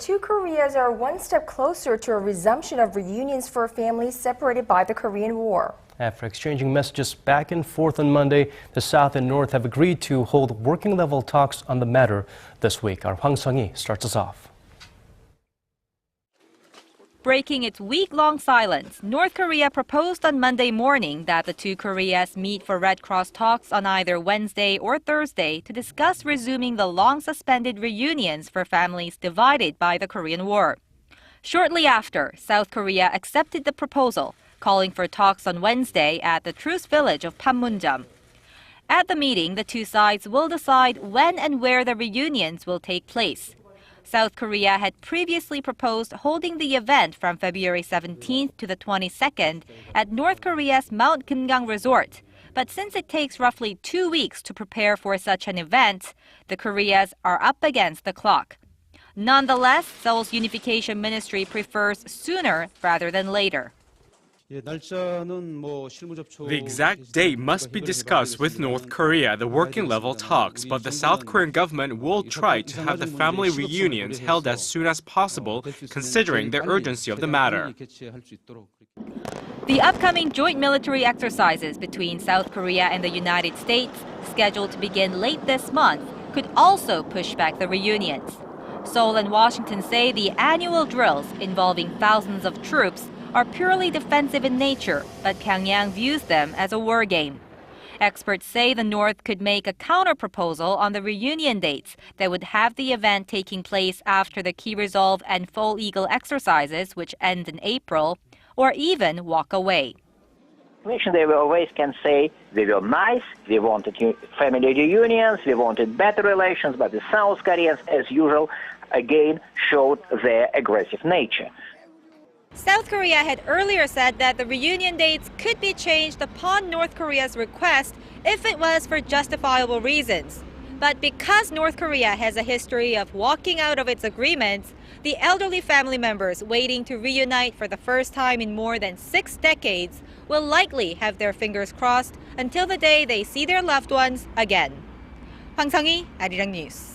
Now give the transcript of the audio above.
two Koreas are one step closer to a resumption of reunions for families separated by the Korean War. After exchanging messages back and forth on Monday, the South and North have agreed to hold working-level talks on the matter this week. Our Hwang Sung-hee starts us off. Breaking its week-long silence, North Korea proposed on Monday morning that the two Koreas meet for Red Cross talks on either Wednesday or Thursday to discuss resuming the long-suspended reunions for families divided by the Korean War. Shortly after, South Korea accepted the proposal, calling for talks on Wednesday at the truce village of Panmunjom. At the meeting, the two sides will decide when and where the reunions will take place. South Korea had previously proposed holding the event from February 17th to the 22nd at North Korea's Mount Kumgang resort. But since it takes roughly 2 weeks to prepare for such an event, the Koreas are up against the clock. Nonetheless, Seoul's unification ministry prefers sooner rather than later. The exact date must be discussed with North Korea, the working-level talks, but the South Korean government will try to have the family reunions held as soon as possible, considering the urgency of the matter. The upcoming joint military exercises between South Korea and the United States, scheduled to begin late this month, could also push back the reunions. Seoul and Washington say the annual drills involving thousands of troops are purely defensive in nature, but Pyongyang views them as a war game. Experts say the North could make a counter-proposal on the reunion dates that would have the event taking place after the Key Resolve and Full Eagle exercises, which end in April, or even walk away. They always can say we were nice, we wanted family reunions, we wanted better relations, but the South Koreans, as usual, again showed their aggressive nature. South Korea had earlier said that the reunion dates could be changed upon North Korea's request if it was for justifiable reasons. But because North Korea has a history of walking out of its agreements, the elderly family members waiting to reunite for the first time in more than 6 decades will likely have their fingers crossed until the day they see their loved ones again. Hwang Sung-hee, Arirang News.